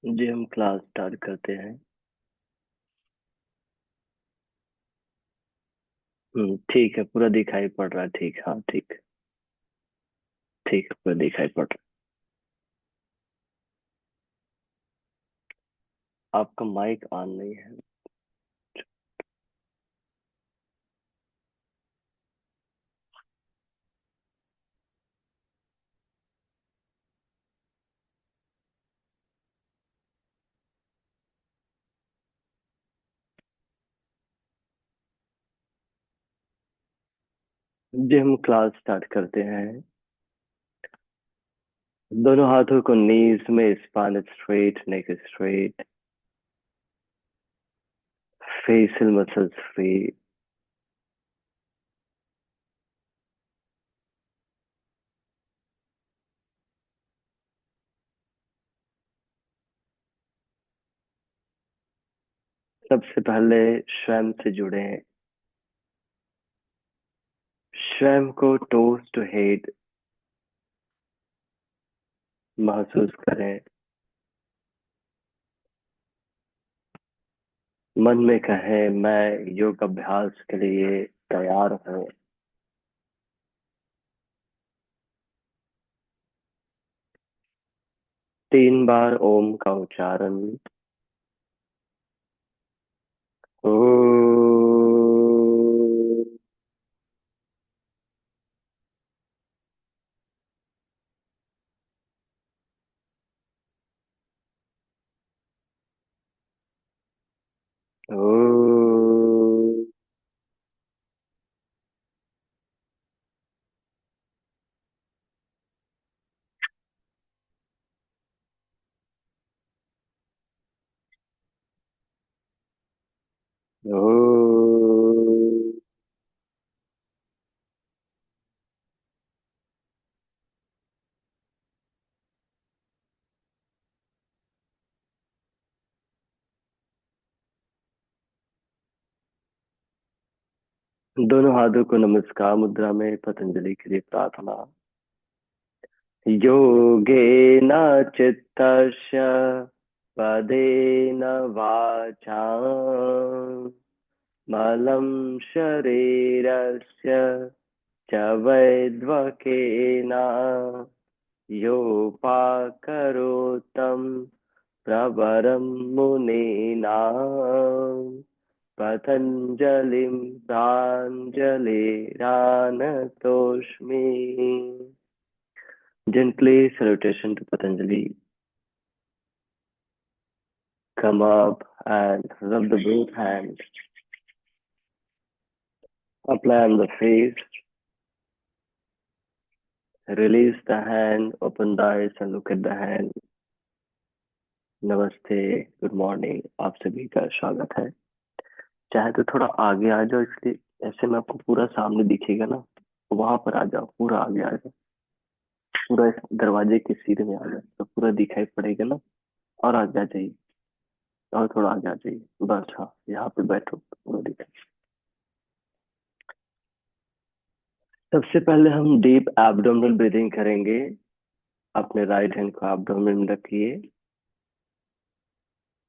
जी हम class start करते हैं। ठीक है, पूरा दिखाई पड़ रहा है। ठीक, हाँ ठीक। ठीक है, पूरा दिखाई पड़ रहा है। आपका माइक ऑन नहीं है। जी हम क्लास स्टार्ट करते हैं। दोनों हाथों को नीज में, स्पाइन स्ट्रेट, नेक स्ट्रेट, फेशियल मसल्स फ्री। सबसे पहले स्वयं से जुड़े। स्वयं को टोस टू हेड महसूस करें। मन में कहें, मैं योग अभ्यास के लिए तैयार हूँ। 3 बार ओम का उच्चारण। ओ। ओ। ओ। दोनों हाथों को नमस्कार मुद्रा में पतंजलि के लिए प्रार्थना। योगेन चित्तस्य पदेन वाचां मलं शरीरस्य च वैद्वकेन योपाकरोतं प्रवरं मुनीनां पतञ्जलिं प्राञ्जलिरानतोऽस्मि। Gently salutation to Patanjali. Come up and rub the both hands. Apply on the face. Release the hand. Open the eyes and look at the hand. नमस्ते, गुड मॉर्निंग, आप सभी का स्वागत है। चाहे तो थोड़ा आगे आ जाओ, इसलिए ऐसे में आपको पूरा सामने दिखेगा ना। वहां पर आ जाओ, पूरा आगे आ जाओ। पूरा इस दरवाजे के सीधे में आ जाओ तो पूरा दिखाई पड़ेगा ना। और आगे आ जाइए। और थोड़ा आगे आ जाइए। बस हाँ, यहाँ पे बैठो तो पूरा दिखाई। सबसे पहले हम डीप एब्डोमिनल ब्रीदिंग करेंगे। अपने राइट हैंड को एब्डोमेन में रखिए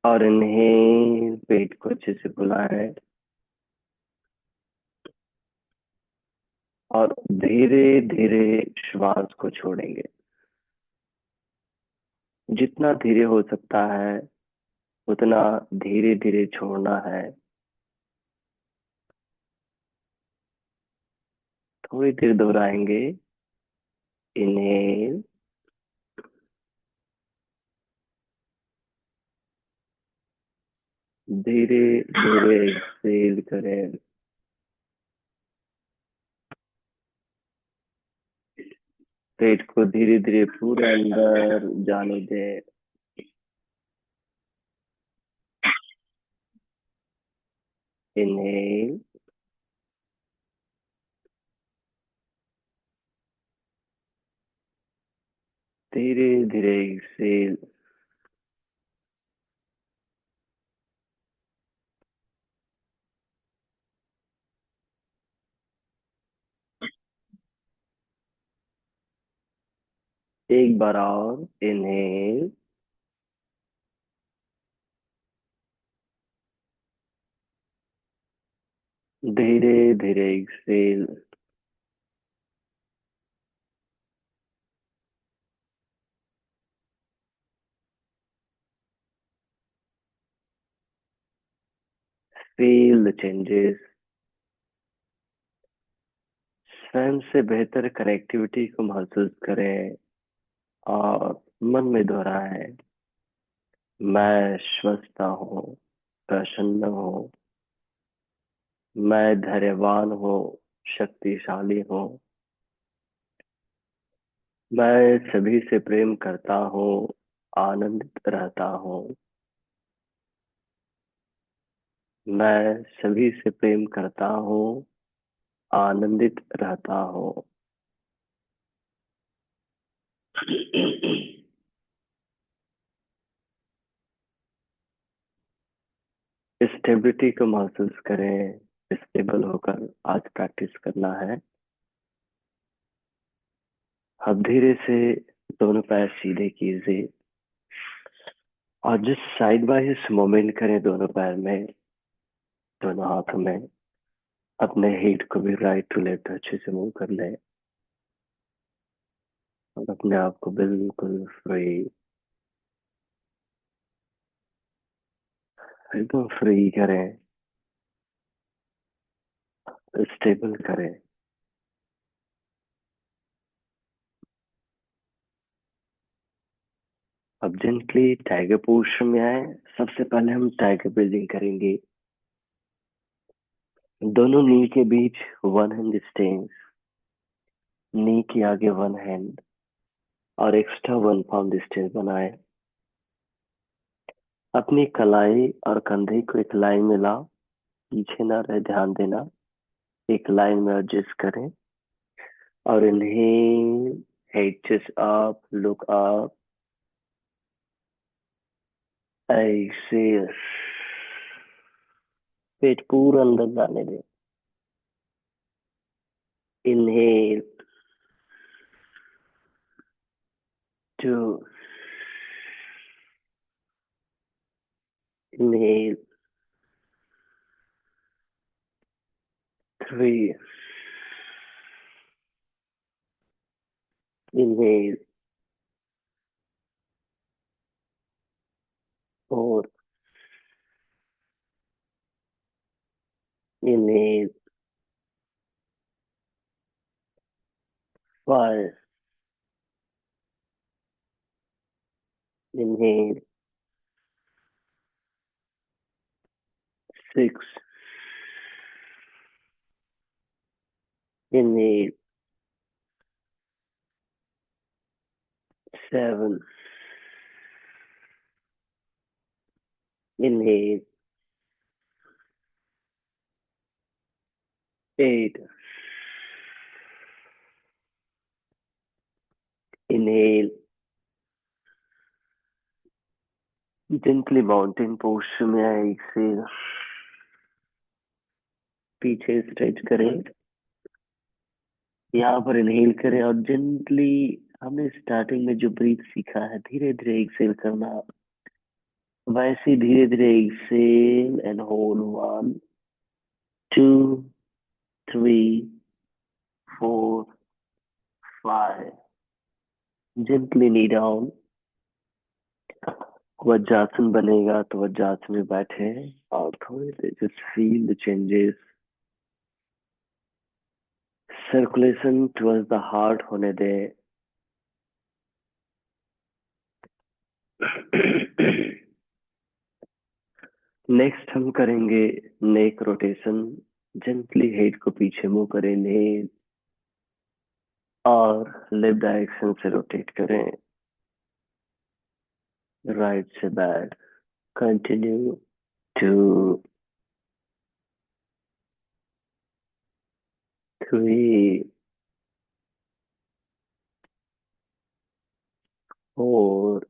और इन्हें पेट को अच्छे से फुलाएं और धीरे धीरे श्वास को छोड़ेंगे। जितना धीरे हो सकता है उतना धीरे धीरे छोड़ना है। थोड़ी देर दोहराएंगे। इन्हें धीरे धीरे एक्सहेल करें। पेट को धीरे धीरे पूरे अंदर जाने दें। इन्हें धीरे धीरे एक्सहेल। एक बार और इन्हें धीरे धीरे एक्सेल। Feel the changes. स्वयं से बेहतर कनेक्टिविटी को महसूस करें और मन में दोहराएं। मैं स्वस्थ हूँ, प्रसन्न हूँ, मैं धैर्यवान हूँ, शक्तिशाली हूँ, मैं सभी से प्रेम करता हूँ, आनंदित रहता हूँ। मैं सभी से प्रेम करता हूँ, आनंदित रहता हूँ। स्टेबिलिटी को महसूस करें। स्टेबल होकर आज प्रैक्टिस करना है। अब धीरे से दोनों पैर सीधे कीजिए और जस्ट साइड बाय मूवमेंट करें दोनों पैर में, दोनों हाथों में। अपने हेड को भी राइट टू लेफ्ट अच्छे से मूव कर लें और अपने आप को बिल्कुल फ्री, एकदम फ्री करें, स्टेबल करें। अब जेंटली टाइगर पोस्चर में आए। सबसे पहले हम टाइगर ब्रीदिंग करेंगे। दोनों नी के बीच वन हैंड स्टेंस, नी के आगे वन हैंड और एक्स्ट्रा वन पाउंड डिस्टेंस बनाए। अपनी कलाई और कंधे को एक लाइन में लाओ, पीछे ना रहे, ध्यान देना। एक लाइन में एडजस्ट करें और inhale, head chest up, look up. ऐसे पेट पूरा अंदर जाने दें। Inhale, two, inhale, three, inhale, four, inhale, five, inhale, six, inhale, seven, inhale, eight, inhale. Gently mountain posture में आए। से पीछे स्ट्रेच करें, यहाँ पर इनहेल करें और जेंटली हमने स्टार्टिंग में जो ब्रीथ सीखा है, धीरे धीरे एक्सेल करना। वैसे धीरे धीरे exhale and hold. One, two, three, four, five. Gently knee down. Vajrasana बनेगा तो वज्रासन में बैठे और थोड़ी देर just feel the changes. Circulation towards the heart होने दे। नेक्स्ट हम करेंगे नेक रोटेशन। जेंटली हेड को पीछे मुंह करें, नेक और लेफ्ट डायरेक्शन से रोटेट करें, राइट से back. Continue. Two, three, four,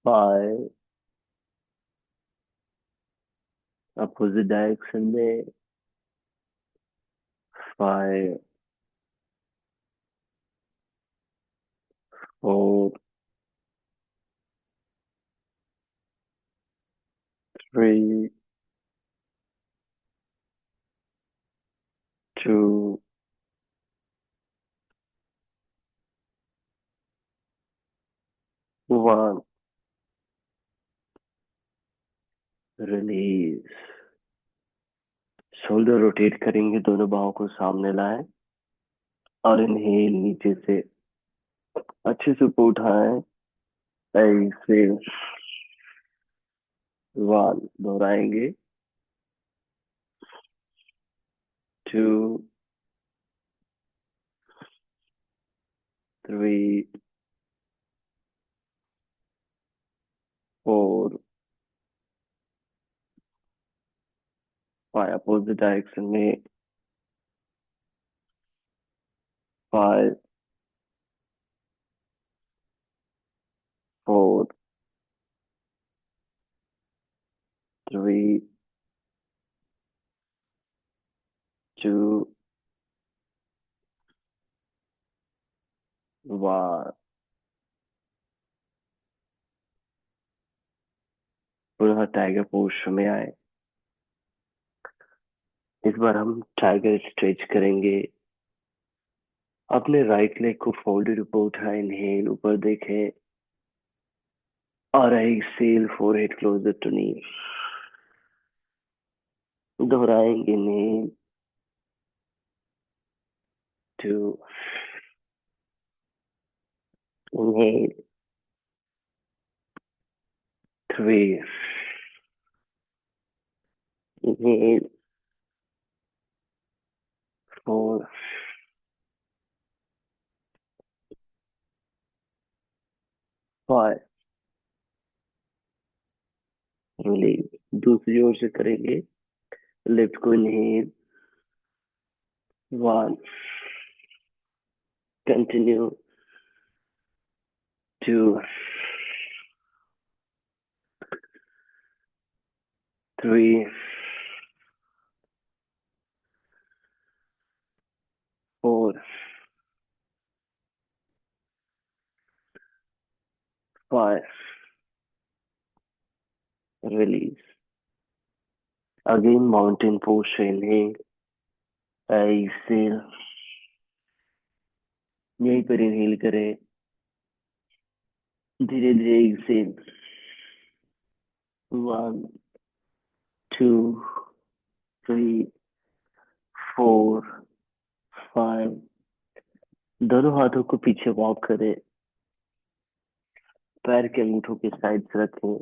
five. Opposite direction में, five, four, 3, 2, 1, release. Shoulder rotate करेंगे, दोनों बाहों को सामने लाएं और इनहेल नीचे से अच्छे से ऊपर उठाएं। ऐसे 1 दोहराएंगे, 2, 3, 4, 5 अपोजिट डायरेक्शन में, 5, 4, 3, 2, 1। पुनः टाइगर पोज में आए। इस बार हम टाइगर स्ट्रेच करेंगे। अपने राइट लेग को फोल्डेड ऊपर उठाए, इनहेल ऊपर देखें और एक्सेल फोरहेड क्लोजर टू नी। दोहराएंगे, इनहेल 2, इनहेल 3, इनहेल 4, 5, रिलीज। दूसरी ओर से करेंगे। लेफ्ट को inhale 1, continue 2, 3, 4, 5, release. Again mountain pose से इनहेल, एक्सेल, यहीं पर इनहेल करें, धीरे धीरे एक्सेल 1, 2, 3, 4, 5। दोनों हाथों को पीछे वॉक करें, पैर के अंगूठों के साइड से रखें,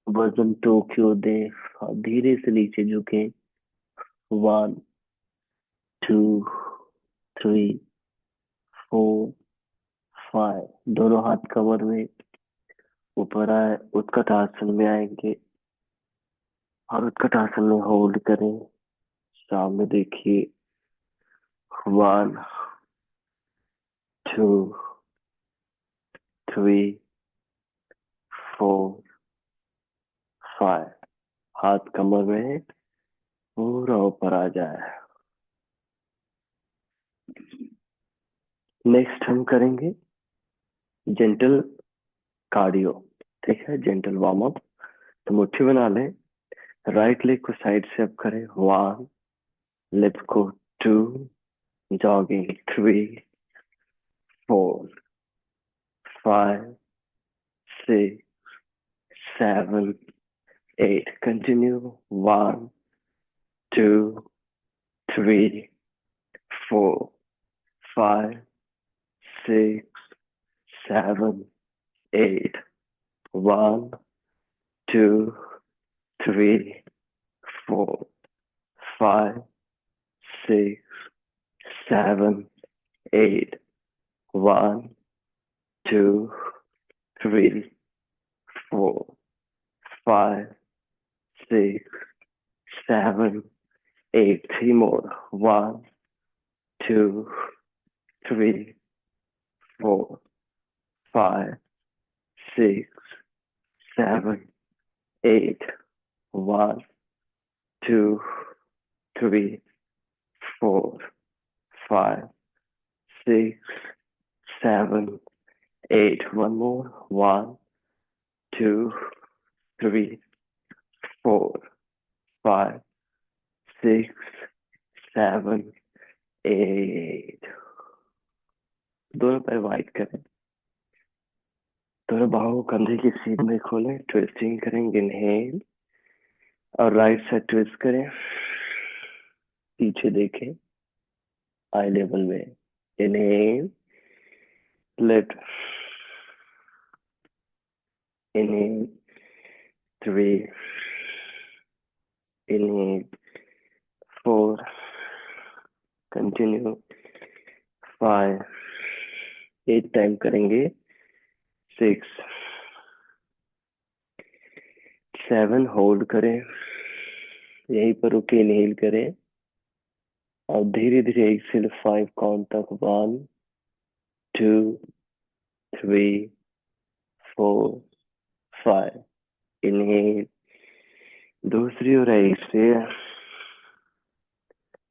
वजन टो की ओर दें और धीरे से नीचे झुकें। 1, 2, 3, 4, 5। दोनों हाथ कमर में, ऊपर आए, उत्कट आसन में आएंगे और उत्कट आसन में होल्ड करें। सामने देखिए, 1, 2, 3, 4, 5। हाथ कमर में पूरा ऊपर आ जाए। नेक्स्ट हम करेंगे जेंटल कार्डियो। ठीक है, जेंटल वार्म अप। तो मुट्ठी बना लें, राइट लेग को साइड से अप करें। 1, लेफ्ट को 2, jogging 3, 4, 5, 6, 7, 8। Continue 1, 2, 3, 4, 5, 6, 7, 8। 1, 2, 3, 4, 5, 6, 7, 8. 1, 2, 3, 4, 5, 6, 7, 8. 3 more. 1, 2, 3, 4, 5, 6, 7, 8. 1, 2, 3, 4, 5, 6, 7, 8. One more. 1, 2, 3, 4 5 6 7 8। दोनों पैर वाइड करें, दोनों बाहों को कंधे की सीध में खोलें, ट्विस्टिंग करेंगे। इनहेल और राइट साइड ट्विस्ट करें, पीछे देखें, आई लेवल में। Inhale, left, inhale, 3, inhale, 4, continue, 5, 8 time करेंगे, 6, 7 होल्ड करें, यहीं पर रुके, इनहेल करें और धीरे धीरे एक्सेल 5 काउंट तक। 1 2 3 4 5। इनहेल, दूसरी ओर एक्सेल,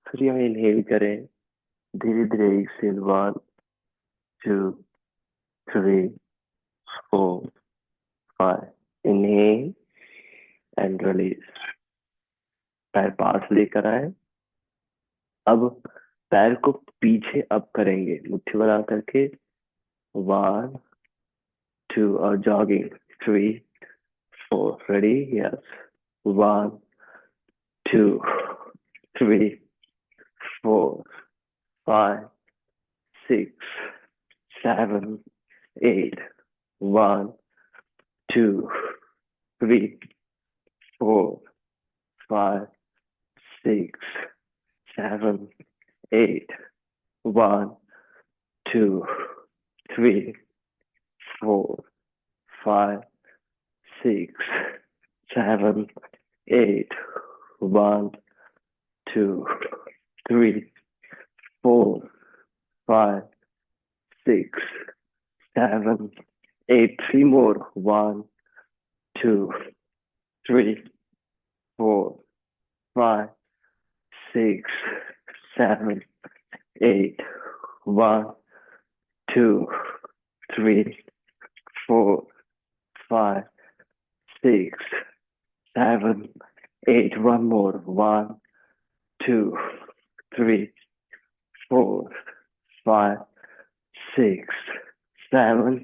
फिर यहाँ इनहेल करें, धीरे धीरे एक्सेल। 1 2 3 4 5। Inhale and release. पैर पास लेकर आए। अब पैर को पीछे अप करेंगे, मुट्ठी बना करके। 1 2 और jogging. 3 4। Ready? Yes. 1 2 3 4 5 6 7 8। 1 2 3 4 5 6 7 8। 1 2 3 4 5 6 7 8। 1 2 3 4 5 6 7 8। 3 more. 1 2 3 4 5 6 7 8। 1 2 3 4 5 6 7 8। One more. 1 2 3 4 5 6 7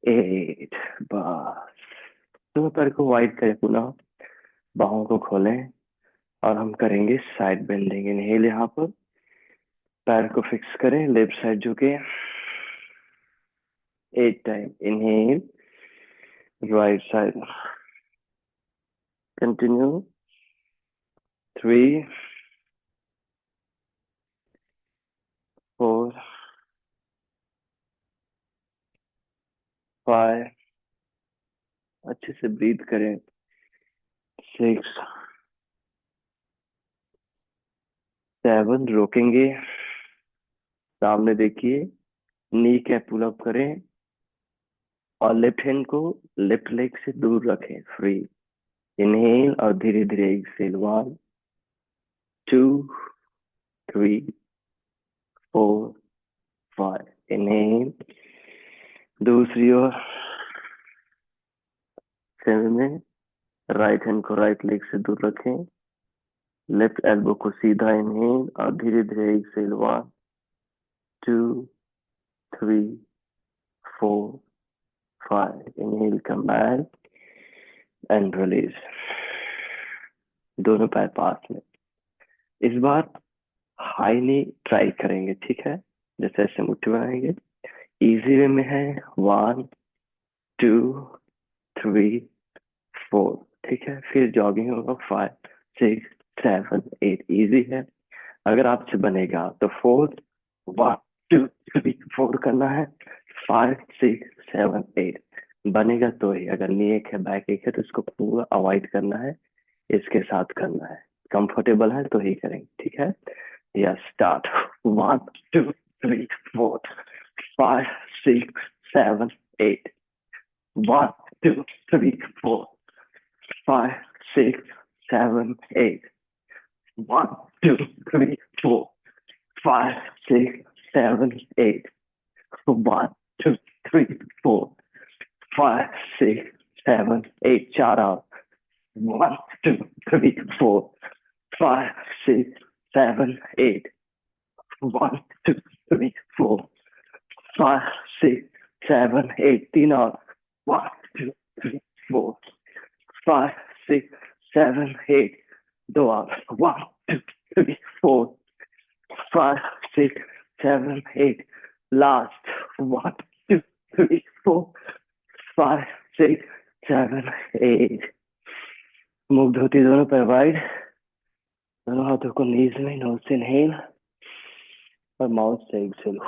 8। बस। दोनों पैर को वाइड करें, पुनः बाहों को खोलें और हम करेंगे साइड बेंडिंग। इनहेल, यहाँ पर पैर को फिक्स करें, लेफ्ट साइड झुके, 8 time. Inhale, right side, continue. 3 4 5। अच्छे से ब्रीथ करें। 6 7। रोकेंगे, सामने देखिए, नी कैप पुल अप करें और लेफ्ट हैंड को लेफ्ट लेग से दूर रखें, फ्री। इनहेल और धीरे धीरे एक्सेल। 1 2 3 4 5। इनहेल, दूसरी ओर सेवन में राइट हैंड को राइट लेग से दूर रखें, लेफ्ट एल्बो को सीधा। इनहेल और धीरे धीरे exhale. 1 2 3 4 5। Inhale, come back and release. दोनों पैर पास में। इस बार हाई नी ट्राई करेंगे, ठीक है? जैसे ऐसे मुट्ठी बनाएंगे, इजी वे में है। 1 2 3 4, ठीक है? फिर जॉगिंग होगा 5 6 7 8। इजी है। अगर आपसे बनेगा तो 4 1 2 3 4 करना है। 5 6 7 8 बनेगा तो ही। अगर नी एक है, बैक एक है, तो इसको पूरा अवॉइड करना है, इसके साथ करना है। कंफर्टेबल है तो ही करेंगे, ठीक है? या स्टार्ट। 1 2 3 4 5 6 7 8। 1 2 3 4 5 6 7 8। 1 2 3 4 5 6 7 8। 1 2 3 4 5 6 7 8। 4 out। 1, 2, 3, 4, 5, 6, 7, 8. 1, 2, 3, 4, 5, 6, 7, 8. तीन और 1, 2, 3, 4, 5, 6, 7, 8. दो और 1, 2, 3, 4, 5, 6, 7, 8. Last 1, 2, 3, 4, 5, 6, 7, 8. मुख धोती दोनों पर वाइड, दोनों हाथों को नीज में, नोज से इनहेल और माउथ से एक्सहेल।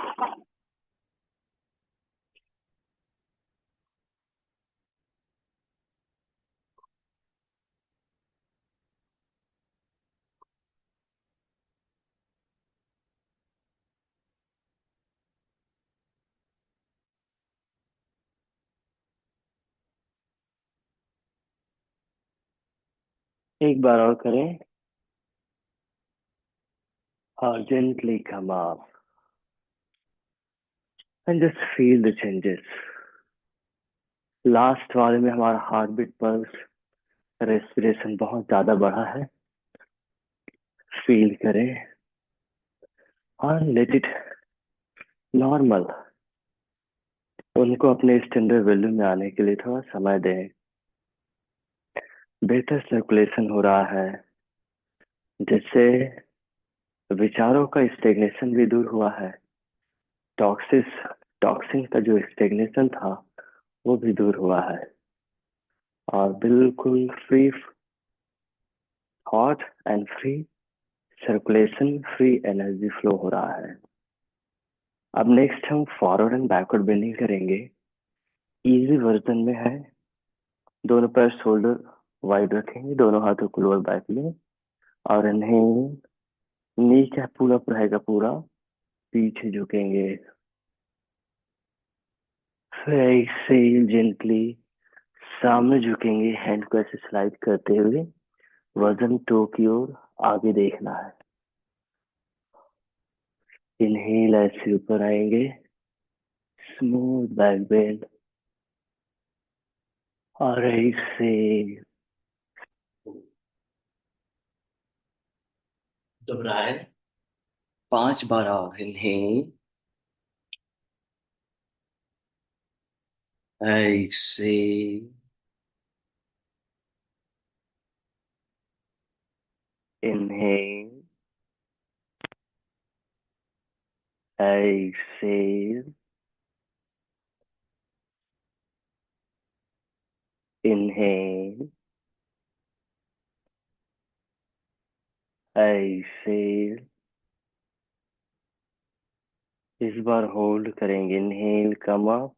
एक बार और करें और gently come up and just feel the changes. Last वाले में हमारा हार्ट बीट पल्स रेस्पिरेशन बहुत ज्यादा बढ़ा है, फील करें और लेट इट नॉर्मल। उनको अपने स्टैंडर्ड वैल्यू में आने के लिए थोड़ा समय दें। बेहतर सर्कुलेशन हो रहा है, जिससे विचारों का स्टेगनेशन भी दूर हुआ है। टॉक्सिस टॉक्सिन का जो स्टेगनेशन था वो भी दूर हुआ है और बिल्कुल free thought and free circulation, free energy flow हो रहा है। अब नेक्स्ट हम फॉरवर्ड एंड बैकवर्ड बेंडिंग करेंगे। इजी वर्जन में है, दोनों पैर शोल्डर वाइड रखेंगे, दोनों हाथों को लोअर बैक में और इन्हें नी कैप पुल अप रहेगा पूरा, पीछे झुकेंगे। फिर ऐसे जेंटली सामने झुकेंगे, हैंड को ऐसे स्लाइड करते हुए वजन टो की ओर आगे देखना है। इनहेल ऐसे ऊपर आएंगे, स्मूथ बैक बेंड और ऐसे दोहराए 5 बार और इनहेल, ऐसे इनहेल, ऐसे इनहेल, ऐसे। इस बार होल्ड करेंगे, इनहेल कम अप,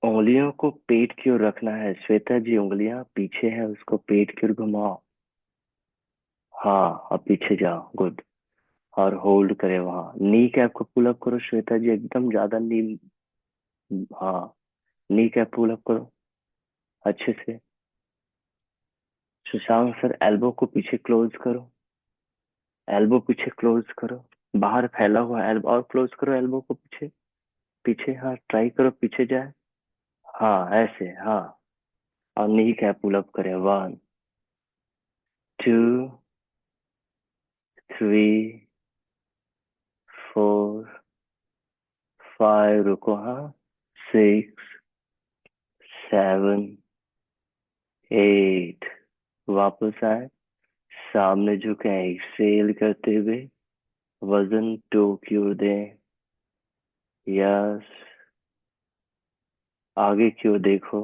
उंगलियों को पेट की ओर रखना है। श्वेता जी उंगलियां पीछे है, उसको पेट की ओर घुमाओ। हाँ, अब पीछे जाओ, गुड। और होल्ड करे वहां, नी कैप को पुल अप करो श्वेता जी, एकदम ज्यादा नी। हाँ, नी कैप पुल अप करो अच्छे से। सुशांत सर एल्बो को पीछे क्लोज करो, एल्बो पीछे क्लोज करो, बाहर फैला हुआ एल्बो और क्लोज करो, एल्बो को पीछे पीछे। हाँ, ट्राई करो पीछे जाए। हाँ ऐसे, हाँ। और नी कैप पुल अप करें, 1, 2, 3, 4, 5, रुको, हाँ, 6, 7, 8। वापस आए, सामने झुके, एक्सेल करते हुए वजन टो की ओर दें। यस, आगे की ओर देखो,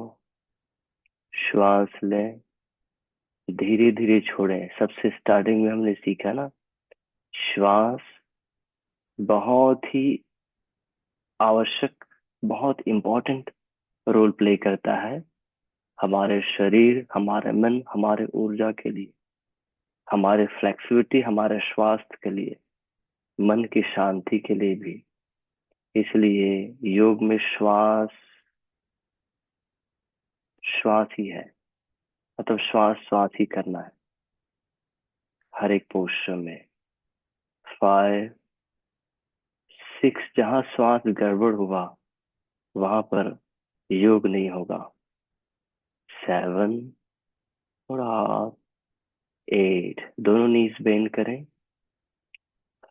श्वास लें, धीरे धीरे छोड़ें। सबसे स्टार्टिंग में हमने सीखा ना, श्वास बहुत ही आवश्यक, बहुत इंपॉर्टेंट रोल प्ले करता है हमारे शरीर, हमारे मन, हमारे ऊर्जा के लिए, हमारे फ्लेक्सिबिलिटी, हमारे स्वास्थ्य के लिए, मन की शांति के लिए भी। इसलिए योग में श्वास श्वास ही है, मतलब श्वास श्वास ही करना है हर एक पोस्चर में। 5, 6, जहाँ श्वास गड़बड़ हुआ वहां पर योग नहीं होगा। 7, थोड़ा। 8, दोनों नीज बेंड करें।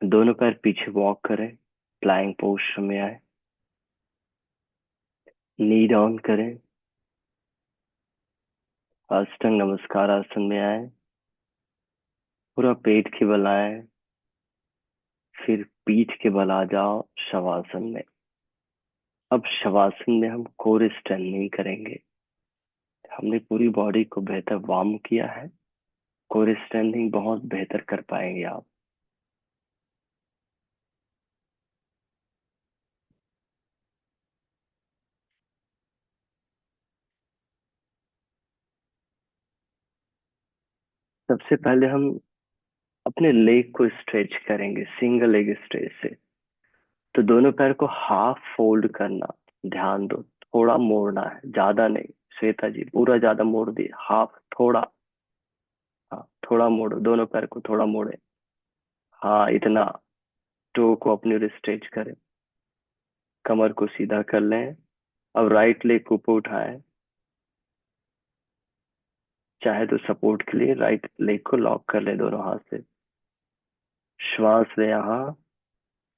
दोनों पैर पीछे वॉक करें। प्लाइंग पोस्चर में आए। नी डाउन करें। अष्टांग नमस्कार आसन में आए। पूरा पेट के बल आए। फिर पीठ के बल आ जाओ शवासन में। अब शवासन में हम कोर स्ट्रेंथनिंग करेंगे। हमने पूरी बॉडी को बेहतर वार्म किया है। कोर स्ट्रेंथनिंग बहुत बेहतर कर पाएंगे आप। सबसे पहले हम अपने लेग को स्ट्रेच करेंगे सिंगल लेग स्ट्रेच से। तो दोनों पैर को हाफ फोल्ड करना। ध्यान दो, थोड़ा मोड़ना है, ज्यादा नहीं। श्वेता जी पूरा ज्यादा मोड़ दिए, हाफ थोड़ा। हाँ, थोड़ा मोड़ो, दोनों पैर को थोड़ा मोड़े। हाँ, इतना। टो को अपनी ओर स्ट्रेच करें। कमर को सीधा कर लें। अब राइट लेग को ऊपर उठाएं। चाहे तो सपोर्ट के लिए राइट लेग को लॉक कर ले दोनों हाथ से। श्वास ले यहाँ,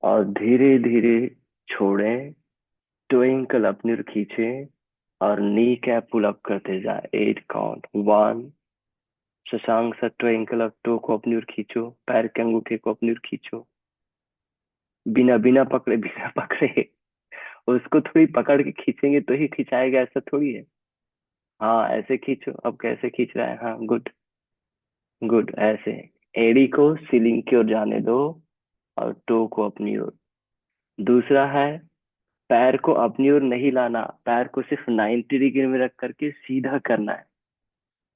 और धीरे धीरे छोड़ें। ट्विंकल अपनी ओर खींचे, और नी कैप पुल अप करते जाए। 8 काउंट। 1। शशांक सा ट्विंकल अप, टो को अपनी ओर खींचो, पैर के अंगूठे को अपनी ओर खींचो। बिना बिना पकड़े, बिना पकड़े। उसको थोड़ी पकड़ के खींचेंगे तो ही खिंचाएगा, ऐसा थोड़ी है। हाँ, ऐसे खींचो। अब कैसे खींच रहा है? हाँ, गुड। गुड, ऐसे। एड़ी को सीलिंग की ओर जाने दो, और टो को अपनी ओर। दूसरा है, पैर को अपनी ओर नहीं लाना, पैर को सिर्फ 90 डिग्री में रख करके सीधा करना है।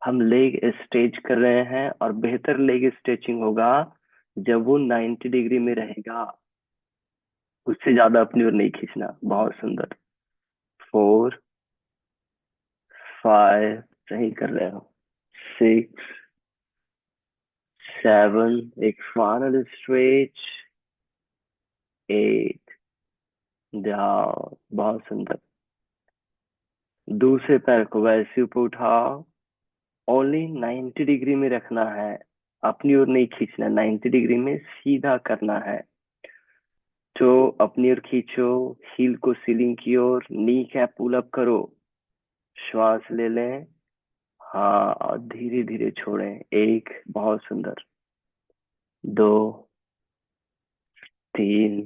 हम लेग स्ट्रेच कर रहे हैं, और बेहतर लेग स्ट्रेचिंग होगा जब वो 90 डिग्री में रहेगा। उससे ज्यादा अपनी ओर नहीं खींचना। बहुत सुंदर। 4, 5, सही कर रहे हो। 6, 7, एक फाइनल स्ट्रेच। 8, जाओ, बहुत सुंदर। दूसरे पैर को वैसे ऊपर उठाओ। ओनली 90 डिग्री में रखना है, अपनी ओर नहीं खींचना। 90 डिग्री में सीधा करना है। तो अपनी ओर खींचो, हील को सीलिंग की ओर, नी कैप पुल अप करो। श्वास ले लें। हाँ, और धीरे धीरे छोड़ें। 1, बहुत सुंदर। 2, 3,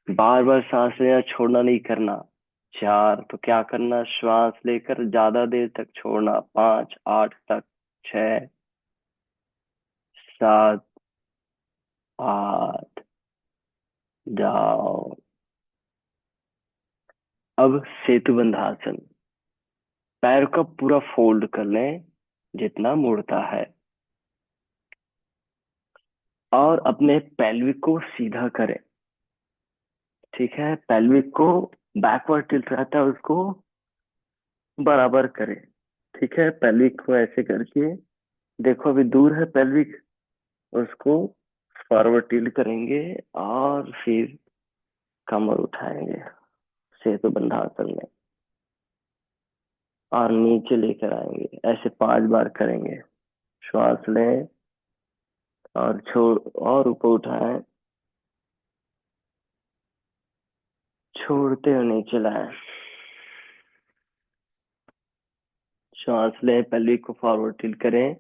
बार बार सांस लेना छोड़ना नहीं करना। 4, तो क्या करना? श्वास लेकर ज्यादा देर तक छोड़ना। 5, 8 तक। 6, 7, 8, जाओ। अब सेतु बंधासन। पैर को पूरा फोल्ड कर लें जितना मुड़ता है, और अपने पेल्विक को सीधा करें। ठीक है, पेल्विक को बैकवर्ड टिल्ट रहता है, उसको बराबर करें। ठीक है, पेल्विक को ऐसे करके देखो, अभी दूर है पेल्विक, उसको फॉरवर्ड टिल्ट करेंगे, और फिर कमर उठाएंगे सेतु बंधासन में, और नीचे लेकर आएंगे। ऐसे 5 बार करेंगे। श्वास लें, और छोड़, और ऊपर उठाएं, छोड़ते हुए नीचे लाएं। श्वास लें, पेल्विक को फॉरवर्ड टिल्ट करें,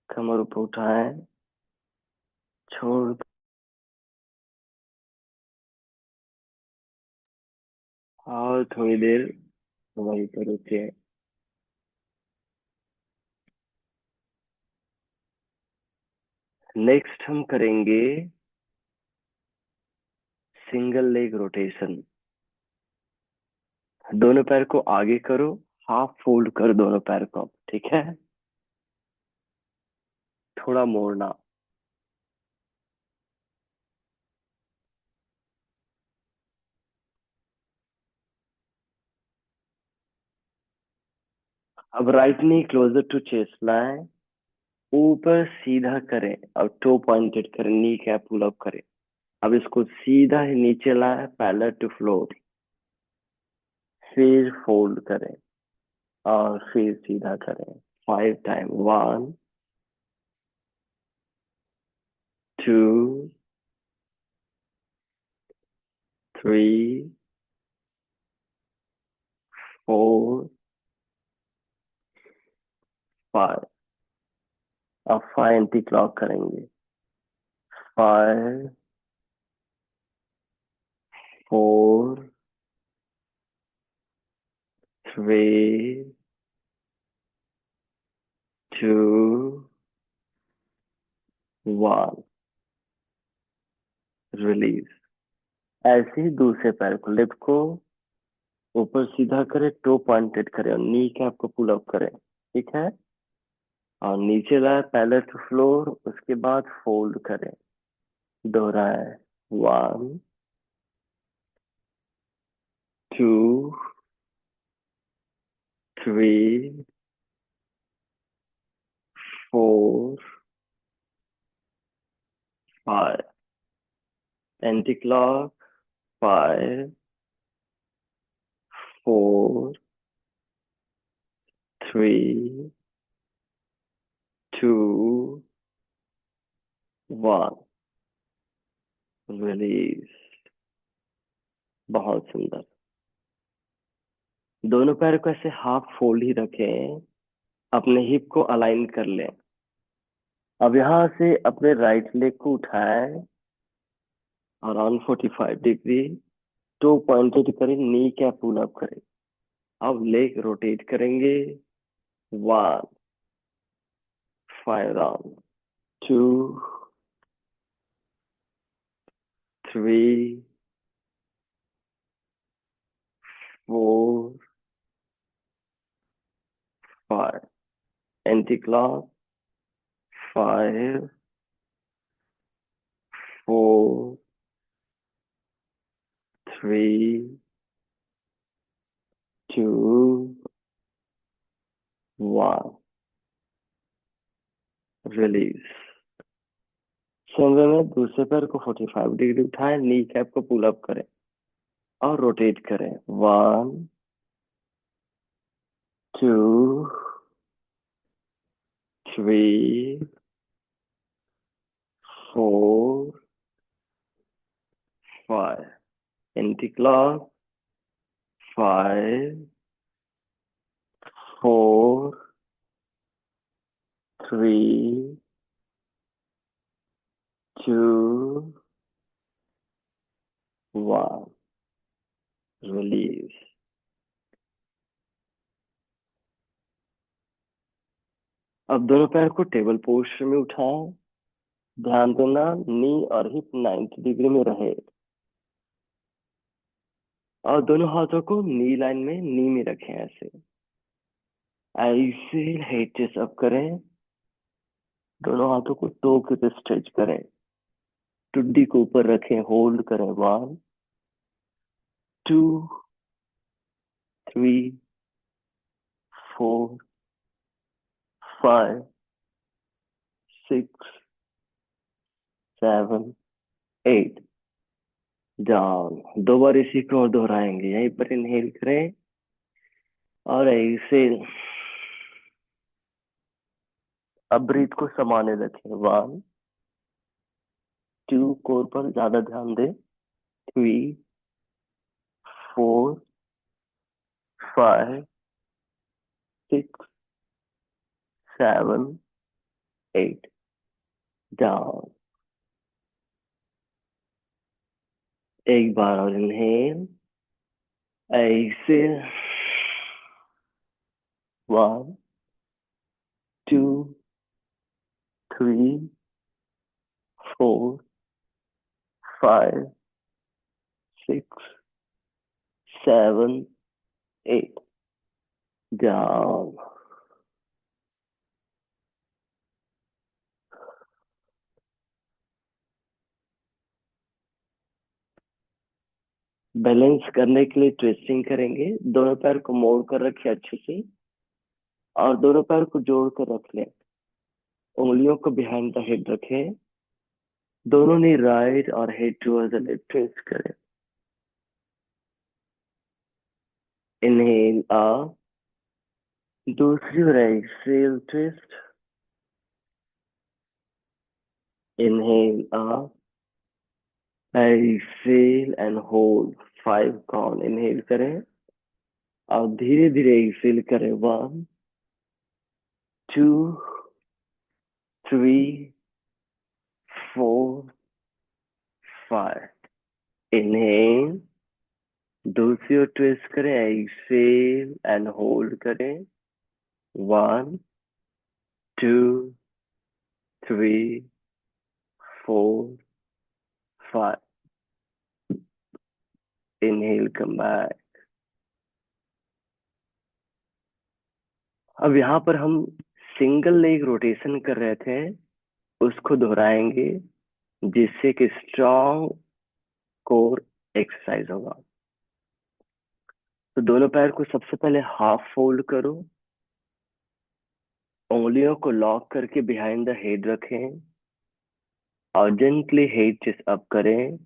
कमर ऊपर उठाएं, छोड़, और थोड़ी देर वहीं पर रुके। नेक्स्ट हम करेंगे सिंगल लेग रोटेशन। दोनों पैर को आगे करो, हाफ फोल्ड कर दोनों पैर को। ठीक है, थोड़ा मोड़ना। अब right knee closer to chest लाएं, ऊपर सीधा करें, अब टो पॉइंटेड करें, नी कैप पुल अप करें। अब इसको सीधा ही नीचे लाएं, पैरेलल टू फ्लोर। फिर फोल्ड करें। और फिर सीधा करें 5 टाइम। 1, 2, 3, 4, 5। अब 5 एंटी क्लॉक करेंगे। 5, 4, 3, 2, 1। रिलीज। ऐसे ही दूसरे पैर को, लेफ्ट को ऊपर सीधा करें, टो पॉइंटेड करें और नी कैप को पुल अप करें। ठीक है। और नीचे लाए पैलेट टू फ्लोर, उसके बाद फोल्ड करें। दोहराए। 1, 2, 3, 4, 5। Anti clock. 5, 4, 3, 2, 1। रिलीज। बहुत सुंदर। दोनों पैर को ऐसे हाफ फोल्ड ही रखें। अपने हिप को अलाइन कर लें। अब यहाँ से अपने राइट लेग को उठाएं और ऑन 45 डिग्री टो पॉइंटेड करें, नी कैप पुल अप करें। अब लेग रोटेट करेंगे। 1, 5 round. 2, 3, 4, 5। Anti clock. 5, 4, 3, 2, 1। Release. Same way में दूसरे पैर को 45 डिग्री उठाएं, नी कैप को पुल अप करें और रोटेट करें। 1, 2, 3, 4, 5। Anti clock. 5, 4, 3, 2, 1। रिलीज। अब दोनों पैर को टेबल पोस्टर में उठाएं। ध्यान देना नी और हिप 90 डिग्री में रहे। और दोनों हाथों को नी लाइन में नी में रखें। ऐसे ऐसे हेड चेस्ट अप करें। दोनों हाथों को टो के पे स्ट्रेच करें। टुड्डी को ऊपर रखें, होल्ड करें। 1, 2, 3, 4, 5, 6, 7, 8। डाउन। दो बार इसी को और दोहराएंगे। यहीं पर इनहेल करें और ऐसे अब ब्रीथ को समाने रखें। 1, 2 कोर पर ज्यादा ध्यान दें। 3, 4, 5, 6, 7, 8। डाउन। एक बार और इनहेल ऐसे। 1, 2, 3, 4, 5, 6, 7, 8। डाउन। बैलेंस करने के लिए ट्विस्टिंग करेंगे। दोनों पैर को मोड़ कर रखें अच्छे से और दोनों पैर को जोड़ कर रख लें। उंगलियों को बिहाइंड द हेड रखें। दोनों ने राइट और head towards the left twist करें। इनहेल अप, दूसरी और exhale twist. Inhale up, exhale and hold. 5 count. Inhale करें और धीरे धीरे एक्सेल करें. 1, 2, 3, 4, 5. इनहेल. दूसरी ओर ट्विस्ट करें. एक्सेल एंड होल्ड करें. 1, 2, 3, 4, 5. इनहेल. Come back. अब यहाँ पर हम सिंगल लेग रोटेशन कर रहे थे, उसको दोहराएंगे, जिससे कि स्ट्रॉन्ग कोर एक्सरसाइज होगा. तो दोनों पैर को सबसे पहले हाफ फोल्ड करो. उंगलियों को लॉक करके बिहाइंड द हेड रखें और जेंटली हेड चेस्ट अप करें.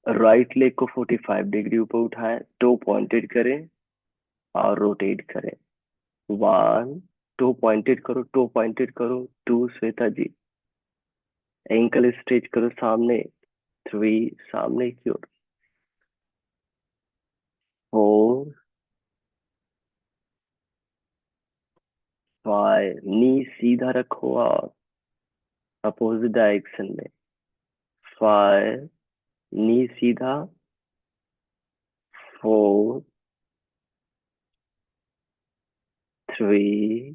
राइट लेग को 45 डिग्री ऊपर उठाएं. टो पॉइंटेड करें और रोटेट करें. 1. टो पॉइंटेड करो, टो पॉइंटेड करो. 2. श्वेता जी. एंकल स्ट्रेच करो सामने. 3. सामने की ओर. 4, 5. नी सीधा रखो और अपोजिट डायरेक्शन में. 5. नी सीधा. 4, 3,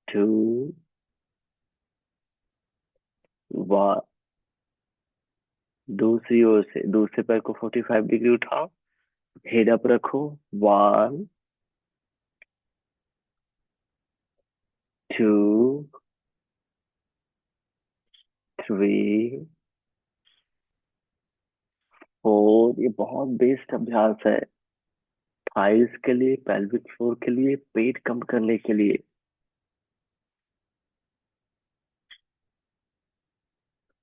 2, 1. दूसरी ओर से दूसरे पैर को 45 डिग्री उठाओ. हेड अप रखो. 1, 2, 3, 4. ये बहुत बेस्ट अभ्यास है थाइस के लिए, पेल्विक फ्लोर के लिए, पेट कम करने के लिए.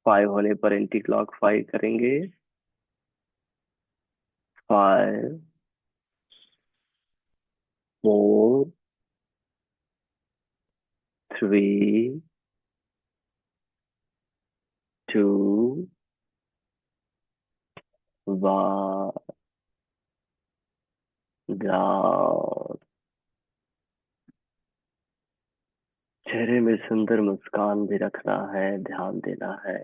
5 होने पर एंटी क्लॉक 5 करेंगे. 5, 4, 3, 2, 1. डाउन. चेहरे में सुंदर मुस्कान भी रखना है, ध्यान देना है.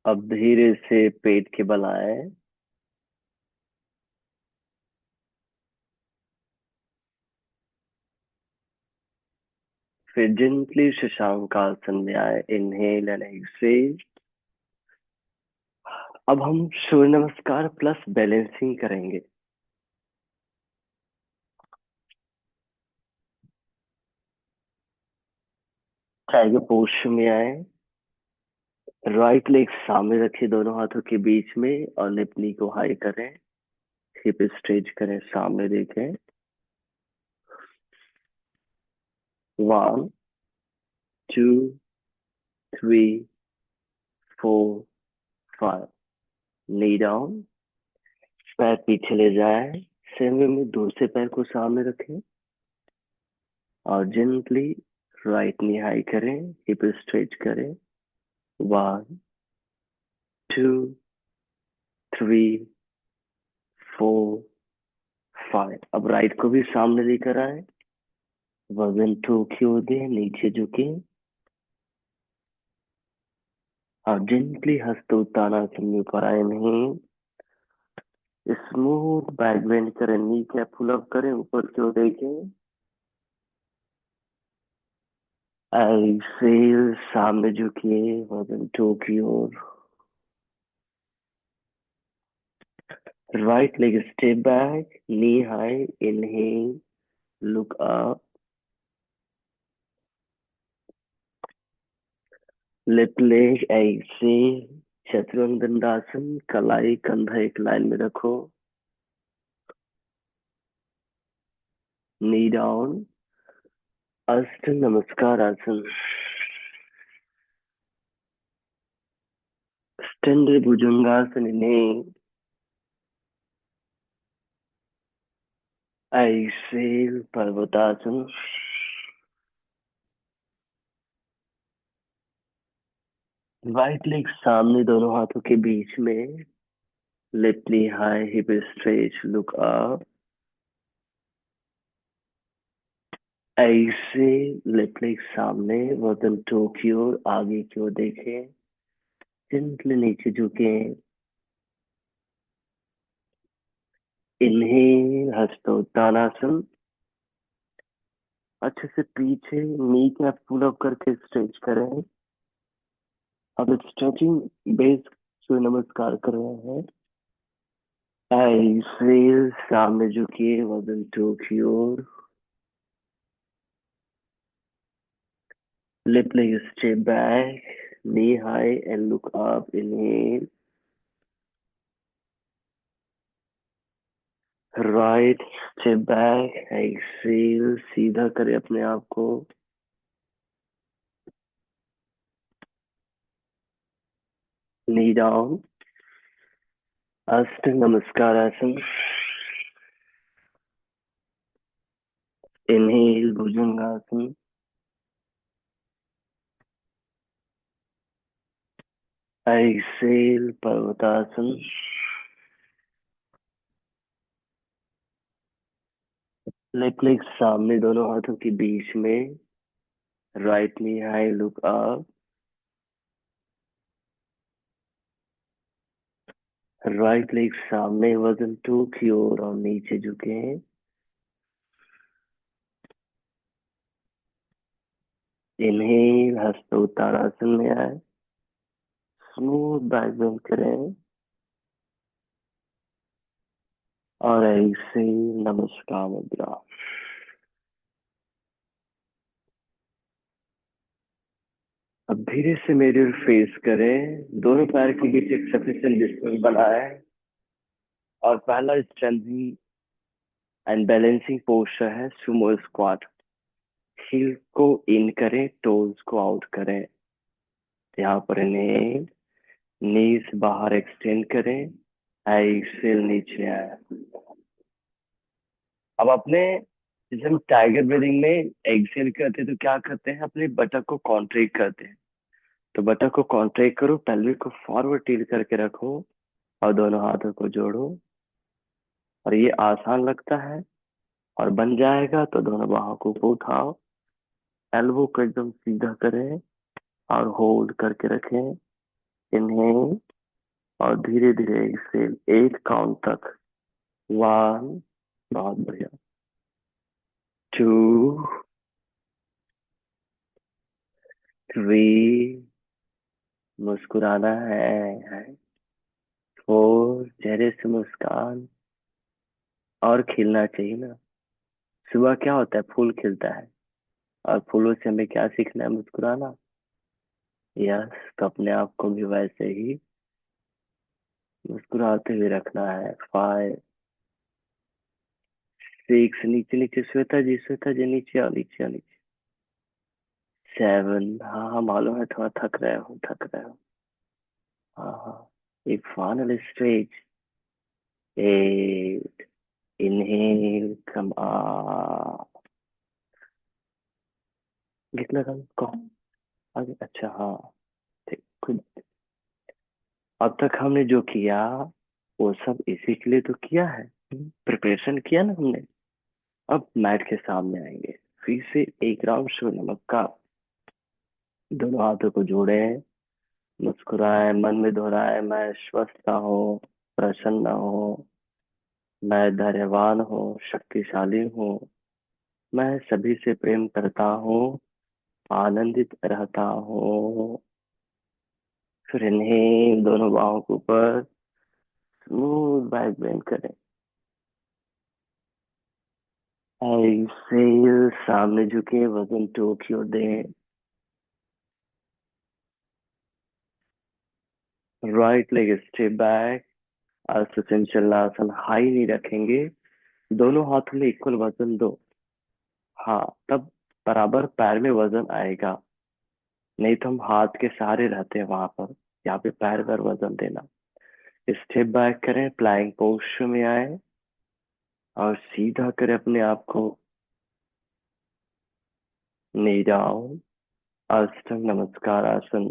अब धीरे से पेट के बल आए. फिर जेंटली शशांकासन में आए. Inhale and exhale. अब हम सूर्य नमस्कार प्लस बैलेंसिंग करेंगे. टाइगर पोस्टर में आए. राइट लेग सामने रखिए दोनों हाथों के बीच में और लेफ्ट नी को हाई करें. हिप स्ट्रेच करें, सामने देखें. 1, 2, 3, 4, 5. Knee down. पैर पीछे ले जाए. सेम वे में दूसरे पैर को सामने रखें और जेंटली राइट नी हाई करें. हिप स्ट्रेच करें. 1, 2, 3, 4, 5. अब राइट को भी सामने लेकर आए. वजन ठोकी हो दे, नीचे झुके और जेंटली हंसते उत्तानासन में ऊपर आए. नहीं, स्मूथ बैक बेंड करें. नी कैप पुल अप करें, ऊपर की ओर देखें. एक्सेल. सामने झुकिए, वजन ठोकी ओर. Right leg step back, knee high. Inhale, look up. Left leg exhale. Chaturanga dandasana. कलाई कंधा एक लाइन में रखो. नी डाउन, अष्ट नमस्कार आसन। स्टैंड भुजंगासन इन्हें, एक्सेल पर्वतासन। राइट लेग सामने दोनों हाथों के बीच में, लेफ्ट नी high, hip stretch, look up. ऐसे लेफ्ट लेग सामने, वजन टो की ओर, आगे की ओर देखें, जेंटली नीचे झुके। इन्हेल हस्तोत्तानासन। अच्छे से पीछे नी कैप पुल अप करके स्ट्रेच करें। अब स्ट्रेचिंग बेस सूर्य नमस्कार कर रहे हैं। ऐसे सामने झुकिए, वजन टो की ओर, left leg straight back, knee high and look up. Inhale. Right step back. Exhale. सीधा करें अपने आप को. Knee down. अष्ट नमस्कार आसन. Inhale भुजंगासन. Exhale पर्वतासन. लेफ्ट लेग सामने दोनों हाथों के बीच में. Right knee high, look up. Right leg सामने, वजन टू की ओर और नीचे झुके. इनहेल, हस्त उत्तरासन में आए. स्मूथ बैक बेंड करें और ऐसे नमस्कार मुद्रा. अब धीरे से मेरे ओर फेस करें. दोनों पैर के बीच एक सफिशिएंट डिस्टेंस बनाए और पहला स्ट्रेंथिंग एंड बैलेंसिंग पोस्चर है सुमो स्क्वाट. हील को इन करें, टोज को आउट करें. यहाँ पर इन्हें नीज बाहर एक्सटेंड करें. एक्सेल नीचे आए. अब अपने, जैसे हम टाइगर ब्रीदिंग में एक्सेल करते हैं तो क्या करते हैं, अपने बटक को कॉन्ट्रैक्ट करते हैं. तो बटक को कॉन्ट्रैक्ट करो, पेल्विक को फॉरवर्ड टिल्ट करके रखो और दोनों हाथों को जोड़ो. और ये आसान लगता है और बन जाएगा. तो दोनों बाहों को ऊपर उठाओ, एल्बो को एकदम सीधा करें और होल्ड करके रखें. इन्हें और धीरे धीरे एक्सेल, 8 काउंट तक. 1, बहुत बढ़िया. 2, 3, मुस्कुराना है. 4, चेहरे से मुस्कान. और खिलना चाहिए ना. सुबह क्या होता है, फूल खिलता है और फूलों से हमें क्या सीखना है, मुस्कुराना. यस, तो अपने आप को भी वैसे ही मुस्कुराते हुए रखना है. 5, 6, नीचे नीचे. श्वेता जी नीचे आओ, नीचे आओ, नीचे. 7, हाँ हाँ मालूम है, थोड़ा थक रहे हो, थक रहे हो. हाँ हाँ. एक final stage. 8, inhale, come up. कितना कम कम आगे. अच्छा हाँ, ठीक. खुद. अब तक हमने जो किया वो सब इसी के लिए तो किया है. प्रिपरेशन किया ना हमने. अब मैट के सामने आएंगे. फिर से एक राउंड सूर्य नमस्कार. दोनों हाथों को जोड़े, मुस्कुराए, मन में दोहराए, मैं स्वस्थ हूँ, प्रसन्न हूँ, मैं धैर्यवान हूँ, शक्तिशाली हूँ, मैं सभी से प्रेम करता हूँ, आनंदित रहता हूँ. फिर इन्हें दोनों बाहों के ऊपर स्मूथ बैक बेंड करें. एक्सेल, सामने झुके, वजन टो की ओर दें. Right leg step back. Ardha chanchalasana, high नहीं रखेंगे. दोनों हाथों में इक्वल वजन दो. हाँ, तब बराबर पैर में वजन आएगा। नहीं तो हम हाथ के सहारे रहते हैं वहां पर। यहाँ पे पैर पर वजन देना। स्टेप बैक करें, प्लाइंग पोस्चर में आए और सीधा करें अपने आप को। नी डाउन, अष्टांग नमस्कार आसन।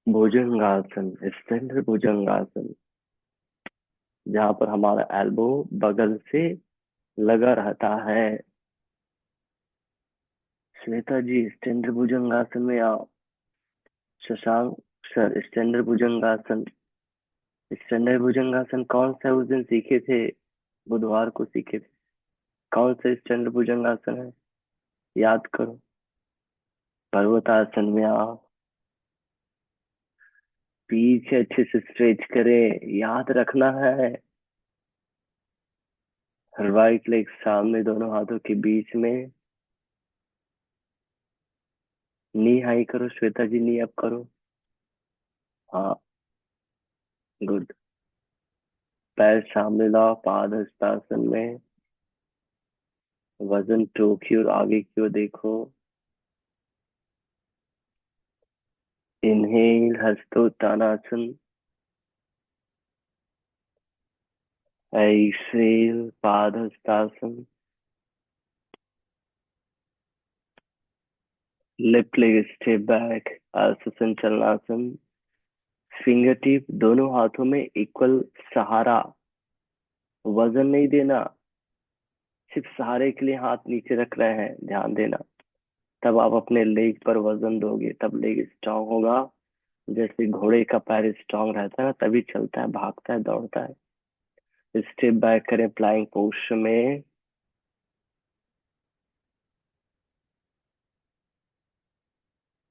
भुजंगासन, स्टैंडर्ड भुजंगासन, जहाँ पर हमारा एल्बो बगल से लगा रहता है। श्वेता जी स्टैंडर्ड भुजंगासन में आओ। शशांक सर स्टैंडर्ड भुजंगासन। स्टैंडर्ड भुजंगासन कौन सा उस दिन सीखे थे? बुधवार को सीखे थे। कौन सा स्टैंडर्ड भुजंगासन है? याद करो। पर्वतासन में आओ। पीछे अच्छे से स्ट्रेच करें, याद रखना है। राइट लेग सामने दोनों हाथों के बीच में। नी हाई करो श्वेता जी, नी अप करो। हाँ, गुड। पैर सामने लाओ पादहस्तासन में। वजन टो की ओर आगे की ओर देखो। Inhale hastottanasana. Exhale padahastasana. Left leg step back ardha sanchalanasana. Finger tip दोनों हाथों में इक्वल सहारा। वजन नहीं देना, सिर्फ सहारे के लिए हाथ नीचे रख रहे हैं, ध्यान देना। तब आप अपने लेग पर वजन दोगे, तब लेग स्ट्रांग होगा। जैसे घोड़े का पैर स्ट्रांग रहता है ना, तभी चलता है, भागता है, दौड़ता है। स्टेप बैक करें प्लाइंग पोस्चर में।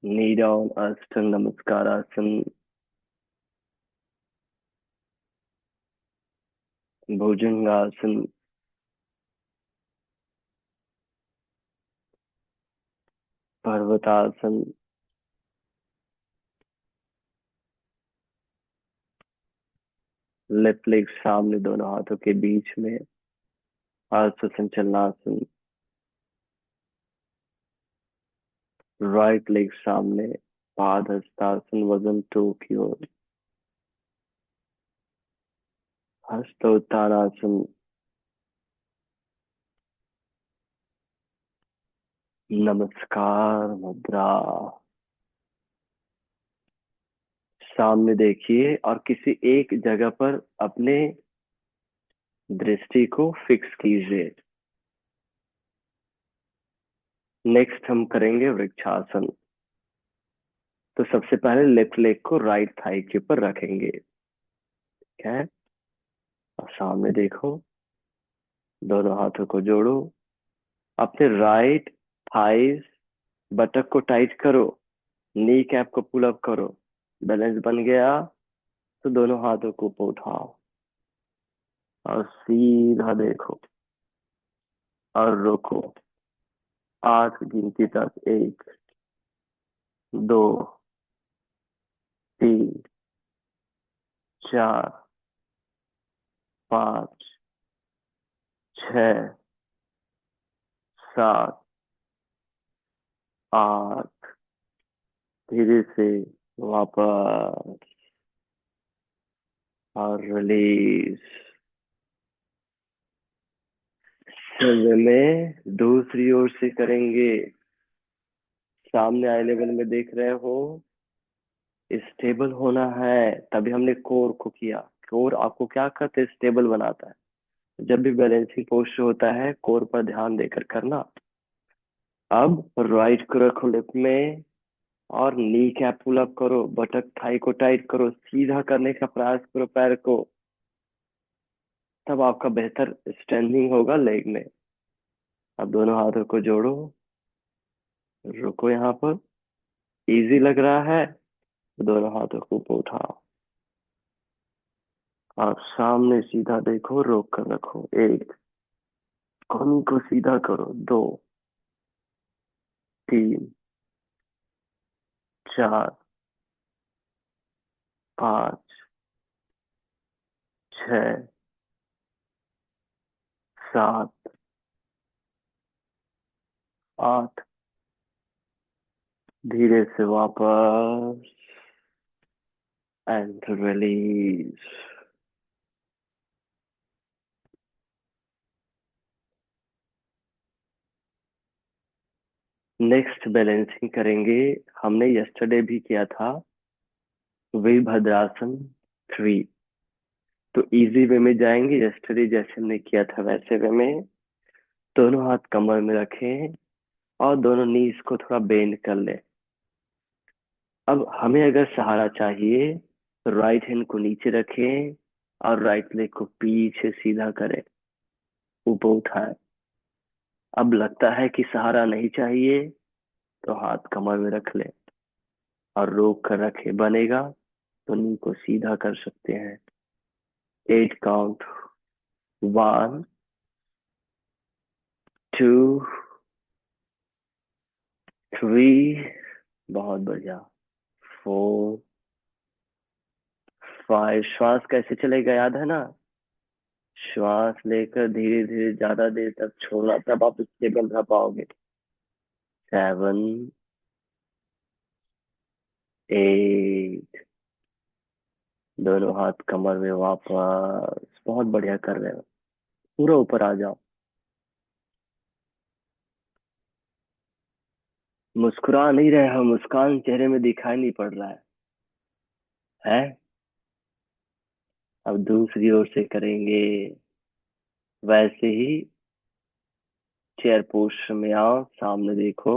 नी डाउन अष्टांग नमस्कार आसन। भुजंगासन। पर्वतासन। लेफ्ट लेग सामने दोनों हाथों के बीच में। अर्ध संचलनासन। राइट लेग सामने पाद हस्तासन, वजन टो की ओर। हस्तोत्तानासन। नमस्कार मुद्रा। सामने देखिए और किसी एक जगह पर अपने दृष्टि को फिक्स कीजिए। नेक्स्ट हम करेंगे वृक्षासन। तो सबसे पहले लेफ्ट लेग को राइट थाई के ऊपर रखेंगे। ठीक है, और सामने देखो, दोनों हाथों को जोड़ो। अपने राइट थाइस बटक को टाइट करो। नी कैप को पुल अप करो। बैलेंस बन गया तो दोनों हाथों को ऊपर उठाओ और सीधा देखो और रोको। 8 गिनती तक, 1, 2, 3, 4, 5, 6, 7, 8। धीरे से वापस और रिलीज। समय में दूसरी ओर से करेंगे। सामने आई लेवल में देख रहे हो, स्टेबल होना है। तभी हमने कोर को किया। कोर आपको क्या करते है, स्टेबल बनाता है। जब भी बैलेंसिंग पोस्टर होता है, कोर पर ध्यान देकर करना। अब राइट को रखो लेफ्ट में और नी कैप पुल अप करो। बटक थाई को टाइट करो, सीधा करने का प्रयास करो पैर को। तब आपका बेहतर स्ट्रेंथिंग होगा लेग में। अब दोनों हाथों को जोड़ो, रुको यहाँ पर। इजी लग रहा है तो दोनों हाथों को ऊपर उठाओ और सामने सीधा देखो, रोक कर रखो। 1, कमी को सीधा करो। 2, 3, 4, 5, 6, सात, आठ, धीरे से वापस एंड रिलीज। नेक्स्ट बैलेंसिंग करेंगे। हमने यस्टरडे भी किया था वीरभद्रासन 3। तो इजी वे में जाएंगे, यस्टरडे जैसे हमने किया था वैसे वे में। दोनों हाथ कमर में रखें और दोनों नीज को थोड़ा बेंड कर ले। अब हमें अगर सहारा चाहिए तो राइट हैंड को नीचे रखें और राइट लेग को पीछे सीधा करें, ऊपर उठाएं। अब लगता है कि सहारा नहीं चाहिए तो हाथ कमर में रख ले और रोक कर रखे, बनेगा तो नी को सीधा कर सकते हैं। 8 काउंट। 1, 2, 3, बहुत बढ़िया। 4, 5। श्वास कैसे चलेगा याद है ना? श्वास लेकर धीरे धीरे ज्यादा देर तक छोड़ना, तब आप स्टेबल रह पाओगे। 7, 8। दोनों हाथ कमर में वापस, बहुत बढ़िया कर रहे हो। पूरा ऊपर आ जाओ। मुस्कुरा नहीं रहे हो, मुस्कान चेहरे में दिखाई नहीं पड़ रहा है? अब दूसरी ओर से करेंगे वैसे ही। चेयर पोस्टर में आओ, सामने देखो,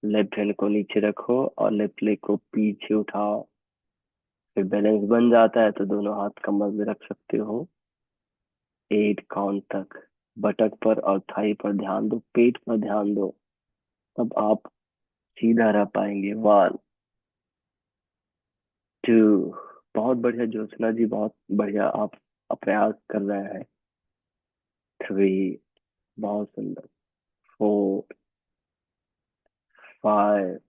लेफ्ट हैंड को नीचे रखो और लेफ्ट लेग को पीछे उठाओ। फिर बैलेंस बन जाता है तो दोनों हाथ कमर में रख सकते हो। 8 काउंट तक। बटक पर और थाई पर ध्यान दो, पेट पर ध्यान दो, तब आप सीधा रह पाएंगे। 1, 2। बहुत बढ़िया ज्योत्सना जी, बहुत बढ़िया आप प्रयास कर रहे हैं। 3, बहुत सुंदर। 4, 5,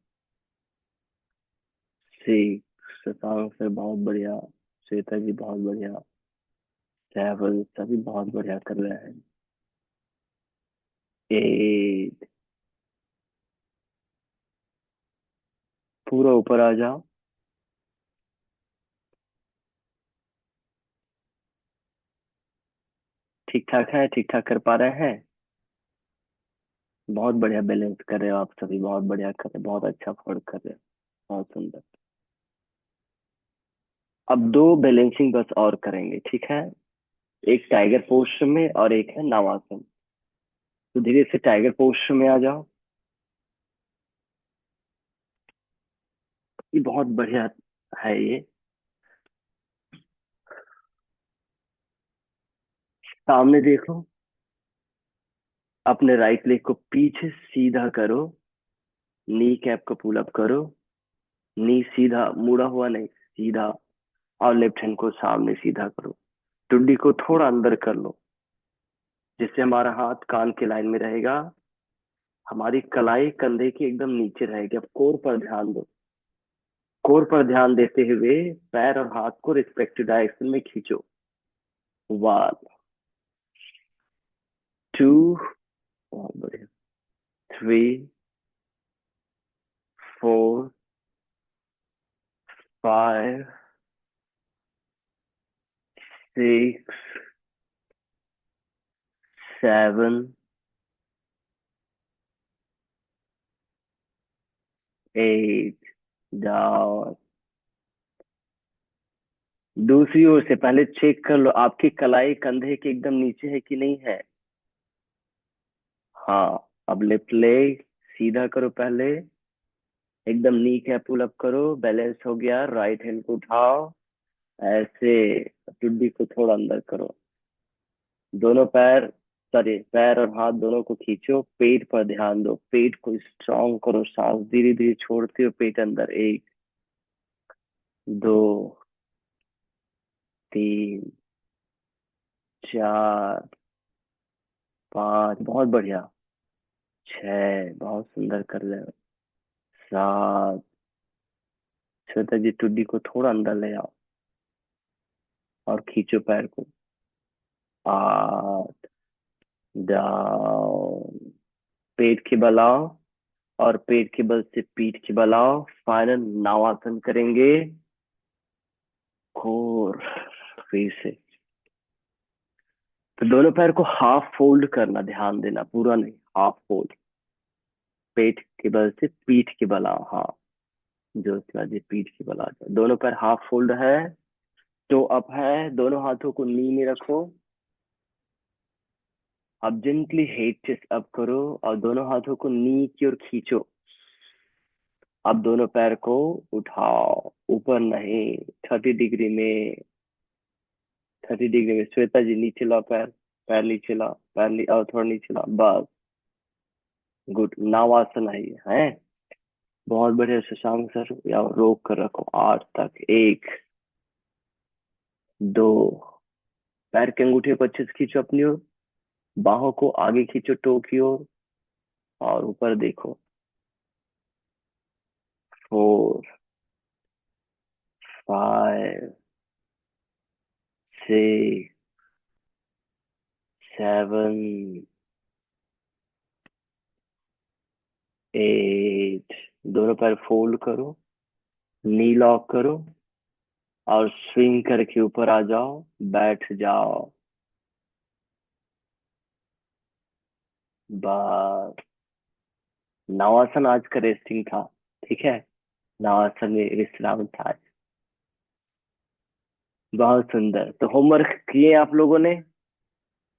6। शशांक से बहुत बढ़िया। श्वेता जी बहुत बढ़िया। 7, सभी बहुत बढ़िया कर रहे हैं। 8। पूरा ऊपर आ जाओ। ठीक ठाक है, ठीक ठाक कर पा रहे हैं। बहुत बढ़िया बैलेंस कर रहे हो आप सभी, बहुत बढ़िया कर रहे हो, बहुत अच्छा फोल्ड कर रहे हो, बहुत सुंदर। अब दो बैलेंसिंग बस और करेंगे, ठीक है? एक टाइगर पोस्टर में और एक है नवासन। तो धीरे से टाइगर पोस्टर में आ जाओ। ये बहुत बढ़िया है ये। सामने देखो, अपने राइट लेग को पीछे सीधा करो, नी कैप को पुल अप करो, नी सीधा मुड़ा हुआ नहीं, सीधा। और लेफ्ट हैंड को सामने सीधा करो। टुड्डी को थोड़ा अंदर कर लो, जिससे हमारा हाथ कान के लाइन में रहेगा। हमारी कलाई कंधे के एकदम नीचे रहेगी। अब कोर पर ध्यान दो। कोर पर ध्यान देते हुए पैर और हाथ को रिस्पेक्टिव डायरेक्शन में खींचो। 1, 2, बहुत बढ़िया। 3, 4, 5, 6, 7, 8। डाउन। दूसरी ओर से पहले चेक कर लो, आपकी कलाई कंधे के एकदम नीचे है कि नहीं है? हाँ। अब लेफ्ट लेग सीधा करो पहले, एकदम नी कैप पुल अप करो, बैलेंस हो गया। राइट हैंड को उठाओ ऐसे, टुड्डी को थोड़ा अंदर करो। दोनों पैर, सॉरी, पैर और हाथ दोनों को खींचो। पेट पर ध्यान दो, पेट को स्ट्रांग करो। सांस धीरे धीरे छोड़ते हो, पेट अंदर। 1, 2, 3, 4, 5, बहुत बढ़िया। 6, बहुत सुंदर कर रहे हो। 7। श्वेता जी टुड्डी को थोड़ा अंदर ले आओ और खींचो पैर को। 8। डाउन। पेट के बल आओ, और पेट के बल से पीठ के बल आओ। फाइनल नावासन करेंगे। और फिर से तो दोनों पैर को हाफ फोल्ड करना, ध्यान देना, पूरा नहीं, हाफ फोल्ड। पेट के बल से पीठ के बल आओ, हाँ। जो उसके बाद ये पीठ के बल आ जाए, दोनों पैर हाफ फोल्ड है। टो अप है, दोनों हाथों को नी में रखो। अब जेंटली हेड चेस्ट अप करो, और दोनों हाथों को नी की ओर खींचो। अब दोनों पैर को उठाओ, ऊपर नहीं, 30 डिग्री में। 30 डिग्री में। श्वेता जी नीचे लाओ पैर। पैर नीचे लाओ, और थोड़ा नीचे लाओ, बस। गुड। नावासन आई है। बहुत बढ़िया शशांक सर, या रोक कर रखो 8 तक। 1, 2। पैर के अंगूठे को अच्छे से खींचो अपनी ओर। बाहों को आगे खींचो टो की ओर, और ऊपर देखो। 4, 5, 6, 7, 8। दोनों पैर फोल्ड करो, नी लॉक करो, और स्विंग करके ऊपर आ जाओ। बैठ जाओ, बस। नवासन आज का रेस्टिंग था, ठीक है। नवासन में विश्राम था आज। बहुत सुंदर। तो होमवर्क किए आप लोगों ने?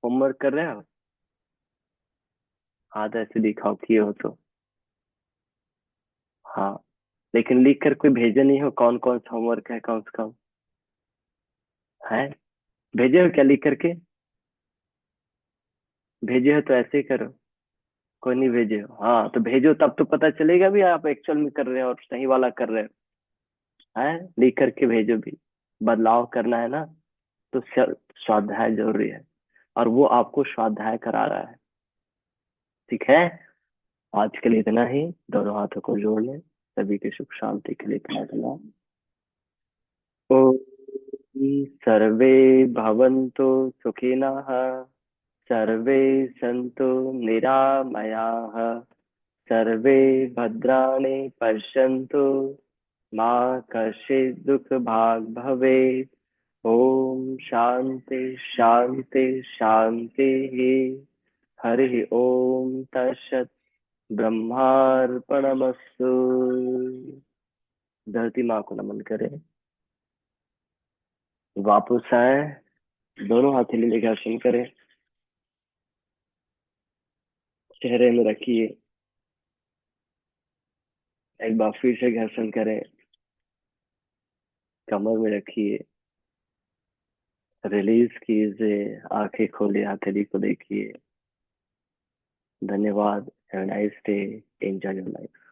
होमवर्क कर रहे हो? हाथ ऐसे दिखाओ किए हो तो। हाँ, लेकिन लिख कर कोई भेजे नहीं हो, कौन कौन सा होमवर्क है, कम से कम है? भेजे हो क्या लिख करके? भेजे हो तो ऐसे ही करो। कोई नहीं भेजे हो, हाँ तो भेजो, तब तो पता चलेगा भी आप एक्चुअल में कर रहे हो और सही वाला कर रहे हो। है, लिख करके भेजो भी। बदलाव करना है ना, तो स्वाध्याय जरूरी है, और वो आपको स्वाध्याय करा रहा है। ठीक है। आज के लिए इतना ही। दोनों हाथों को जोड़ लें। सभी की सुख शांति के लिए प्रार्थना। ओम सर्वे भवन्तु सुखिनः, सर्वे सन्तु निरामयाः, सर्वे भद्राणि पश्यन्तु, मा कश्चित् दुःखभाग् भवेत्। ओम शांति शांति शांति। हरि ओम तत्सत्। ब्रह्मार्पणमस्तु। धरती माँ को नमन करें। वापस आए, दोनों हथेली में घर्षण करें, चेहरे में रखिए। एक बार फिर से घर्षण करें, कमर में रखिए। रिलीज कीजिए, आंखें खोलिए, हथेली को देखिए। धन्यवाद। Have nice day. Enjoy your life.